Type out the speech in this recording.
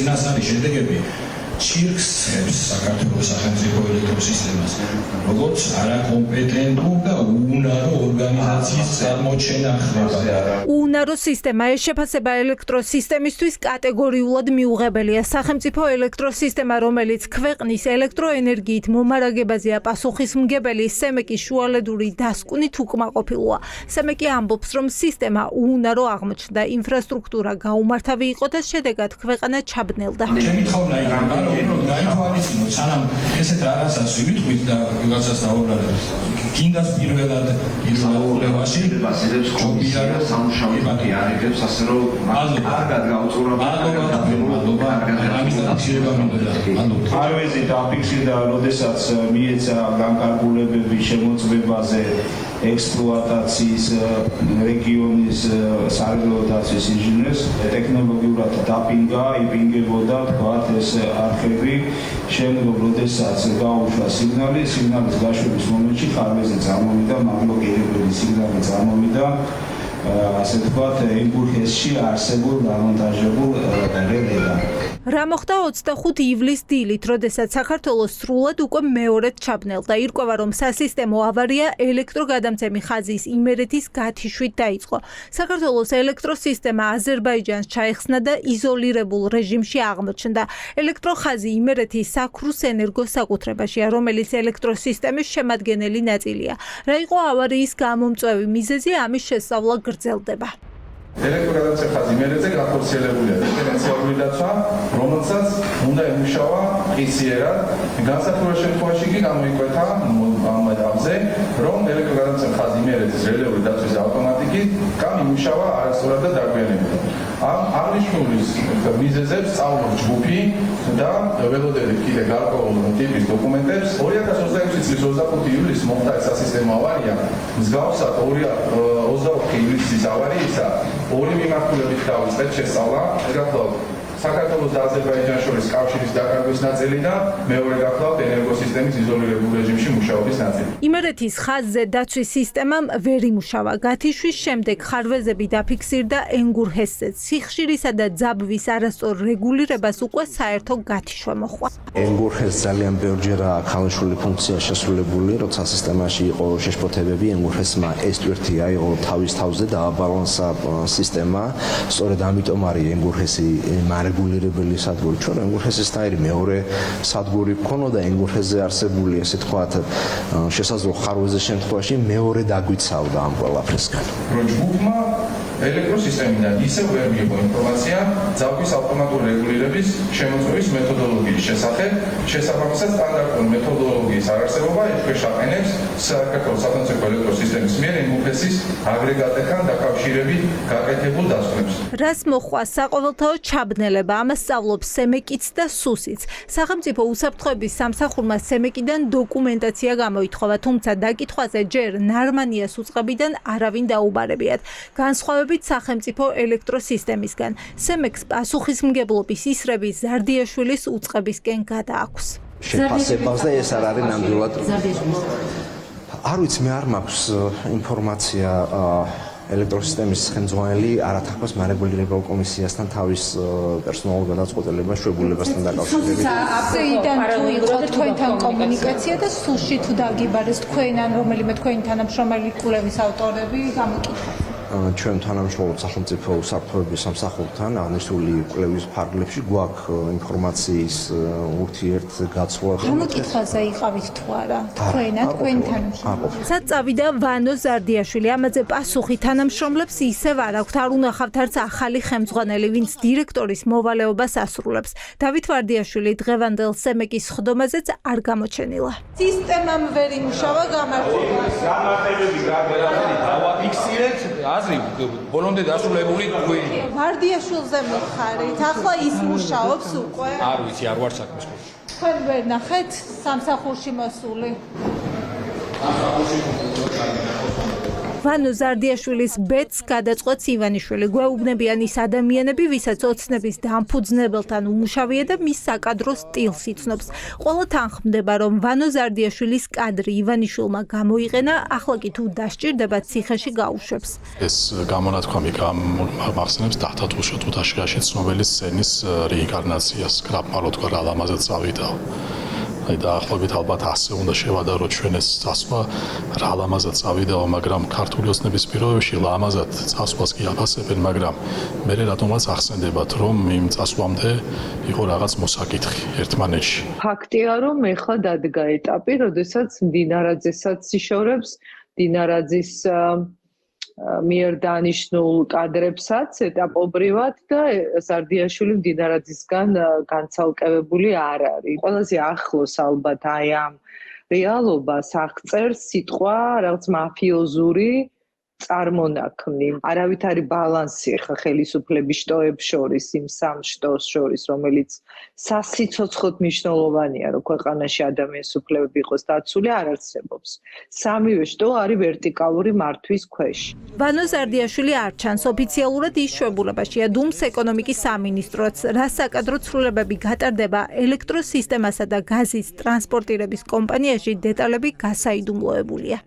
წინასწარი შედეგები ჩირკს ხებს საქართველოს სახელმწიფო ელექტროსისტემას, როგორც არაკომპეტენტურ და უუნარო ორგანიზაციის წარმოჩენა ხდება. უუნარო სისტემა ეს შეფასება ელექტროსისტემისთვის კატეგორიულად მიუღებელია. სახელმწიფო ელექტროსისტემა, რომელიც ქვეყნის ელექტროენერგიით მომარაგებაზეა პასუხისმგებელი, სემეკის შუალედური დასკვნით უკმაყოფილოა. სემეკი ამბობს, რომ სისტემა უუნარო აღმოჩნდა, ინფრასტრუქტურა გაუმართავი იყო და შედეგად ქვეყანა ჩაბნელდა. გაითვალისწინოთ, სანამ ესეთ რაღაცას ვიტყვით და ვიღაცას დავუბრალდეთ. გინდას პირველად ირლანდიაში ჯობია რომ სამუშაო იპატიარებს, ასე რომ კარგად გაუწურავდა. მადლობა. ამის დაფიქსირება მინდოდა. მადლობა. არვეზი დაფიქსირდა, როდესაც მიეცა განკარგულებები შემოწმებაზე ექსპლუატაციის რეგიონის სარეველოდაცვის ინჟინერს, ტექნოლოგიურად დაპინგა, იპინგებოდა თქვათ ეს არხები, შემდგომ როდესაც გაუშვა სიგნალის გაშვების მომენტში ხარვეზი წარმოვიდა, მაგლოკირებული სიგნალი წარმოვიდა, ასე თქვათ, იმბურგესში არსებულ დამონტაჟებულ რელედან. რა მოხდა 25 ივლისს დილით, როდესაც საქართველოს სრულად უკვე მეორედ ჩაბნელდა. ირკვევა, რომ სასისტემო ავარია ელექტროგადამცემი ხაზის იმერეთის გათიშვით დაიწყო. საქართველოს ელექტროსისტემა აზერბაიჯანს ჩაეხსნა და იზოლირებულ რეჟიმში აღმოჩნდა. ელექტროხაზი იმერეთის საქრუს ენერგოს საკუთრებაშია, რომელიც ელექტროსისტემის შემადგენელი ნაწილია. რა იყო ავარიის გამომწვევი მიზეზი, ამის შესწავლა გრძელდება. ელექტროგადამცემ ხაზი იმერეთზე განხორციელებულია დიფერენციალური დაცვა, რომელსაც უნდა ემუშავა ყისიერად. განსაკუთრებულ შემთხვევაში კი გამოიკვეთა ამაზე, რომ ელექტროგადამცემ ხაზი იმერეთის რელევური დაცვის ავტომატიკით გამიმუშავა არასწორად და დაგვიანებით. ამ აღნიშნულის მიზეზებს სწავლობს ჯგუფი და ველოდებით კიდე გარკვეულ ტიპის დოკუმენტებს. 2026 წლის 25 ივლისს მოხდა ეს სასისტემო ავარია. მსგავსად 24 ივლისის ავარიისა ორი მიმართულებით დავიწყეთ შესწავლა. გახლავთ საქართველოს და აზერბაიჯანს შორის კავშირის დაკარგვის ნაწილი და მეორე გახლავთ ენერგოსისტემის იზოლირებულ რეჟიმში მუშაობის ნაწილი. იმერეთის ხაზზე დაცვის სისტემამ ვერ იმუშავა. გათიშვის შემდეგ ხარვეზები დაფიქსირდა ენგურჰესზე. სიხშირისა და ძაბვის არასწორ რეგულირებას უკვე საერთო გათიშვა მოჰყვა. ენგურჰესს ძალიან ბევრჯერა ქალიშული ფუნქცია შესრულებული, როცა სისტემაში იყო შეშფოთებები, ენგურჰესმა ეს ტვირთი აიღო თავის თავზე და აბალანსა სისტემა. სწორედ ამიტომ არის ენგურჰესი რეგულირებელი სადგური. ჩვენ ენგურჰესისნაირი მეორე სადგური გქონოდა, ენგურჰესზე არსებული, ესე თქვათ, შესაძლო ხარვეზის შემთხვევაში მეორე დაგვიცავდა ამ ყველაფრისგან. ჯგუფმა ელექტროსისტემიდან ისევ ვერ მიიღო ინფორმაცია ძაბვის ავტომატური რეგულირების შემოწმების მეთოდოლოგიის შესახებ. შესაბამისად, სტანდარტული მეთოდოლოგიის არარსებობა ეხმაშახენებს საქართველოს სახელმწიფო ელექტროსისტემის მიერ ენგურჰესის აგრეგატებთან დაკავშირებით გაკეთებულ დასკვნებს. რას მოჰყვა საყოველთაო ჩაბნელება? ამას სწავლობს სემეკიც და სუსიც. სახელმწიფო უსაფრთხოების სამსახურმა სემეკიდან დოკუმენტაცია გამოითხოვა, თუმცა დაკითხვაზე ჯერ ნარმანიას უწყებიდან არავინ დაუბარებიათ. განსხვავებით სახელმწიფო ელექტროსისტემისგან, სემეკს პასუხისმგებლობის ისრები ზარდიაშვილის უწყებისკენ გადააქვს. შეფასებას და ეს არ არის ნამდვილად. არ ვიცი, მე არ მაქვს ინფორმაცია ელექტროსისტემის ხელმძღვანელი არ ათანხმებს მარეგულირებელ კომისიასთან თავის პერსონალურ გადაწყვეტილებას შვებულებასთან დაკავშირებით. აბსეიდან თუ იყო თქვენთან კომუნიკაცია და სუში თუ დაგიბარეს თქვენ ან რომელიმე თქვენი თანამშრომელი კვლევის ავტორები გამოკითხა. ჩვენ თანამშრომლობთ სახელმწიფო უსაფრთხოების სამსახურთან აღნიშნული კვლევის ფარგლებში გვაქვს ინფორმაციის ურთიერთგაცვლა. გამოკითხვაზე იყავით თუ არა? თქვენ თანამშრომლები. წავიდა ვანო ზარდიაშვილი. ამაზე პასუხი თანამშრომლებს ისევ არ აქვთ. არ უნახავთ არც ახალი ხელმძღვანელი, ვინც დირექტორის მოვალეობას ასრულებს. დავით ვარდიაშვილი დღევანდელ სემეკის ხდომაზეც არ გამოჩენილა. სისტემამ ვერ იმუშავა გამარტებები დავაფიქსირეთ. აზრი ბოლომდე დასრულებული თქვენი. ვარდიაშვილზე მიხარით. ახლა ის მუშაობს უკვე. არ ვიცი, არ ვარ საქმის ქვეშ. თქვენ ვერ ნახეთ სამსახურში მოსული. ვანო ზარდიაშვილის ბედს გადაწყვეტს ივანიშვილი. გვეუბნებიან ის ადამიანები, ვისაც ოცნების დამფუძნებელთან უმუშავია და მის საკადრო სტილს იცნობს. ყველა თანხმდება, რომ ვანო ზარდიაშვილის კადრი ივანიშვილმა გამოიყენა, ახლა კი თუ დასჭირდება ციხეში გაუშვებს. ეს გამონათქვამი მახსენებს დათათულ შეთუთაშიაში ცნობილი სცენის რეინკარნაციას. კრაპმალო თქვა რა ლამაზად წავიდა. აი დაახლოებით ალბათ ასე უნდა შევადაროთ ჩვენ ეს წასვლა რა ლამაზად წავიდაო, მაგრამ ქართული ოცნების პირობებში ლამაზად წასვლას კი აფასებენ, მაგრამ მე რატომაც ახსენდებათ, რომ იმ წასვლამდე იყო რაღაც მოსაკითხი ერთმანეთში. ფაქტია, რომ ეხლა დადგა ეტაპი, როდესაც მდინარაძესაც იშორებს, მდინარაძის მიერ დანიშნულ კადრებსაც ეტაპობრივად და ზარდიაშვილი მდინარაძისგან განცალკევებული არ არის. ყველაზე ახლოს ალბათ აი ამ რეალობას აღწერს სიტყვა რაღაც მაფიოზური წარმონაქმნი. არავით არის ბალანსი ხა ხელისუფლების შტოებს შორის, იმ სამ შტოს შორის, რომელიც სასიცოცხლოდ მნიშვნელოვანია, რომ ქვეყანაში ადამიანის უფლებები იყოს დაცული, არ არსებობს. სამივე შტო არის ვერტიკალური მართვის ქვეშ. ვანო ზარდიაშვილი არ ჩანს ოფიციალურად ის შვებულებაშია დუმს ეკონომიკის სამინისტროც, რა საკადრო ცვლილებები გატარდება ელექტროსისტემასა და გაზის ტრანსპორტირების კომპანიაში, დეტალები გასაიდუმლოებულია.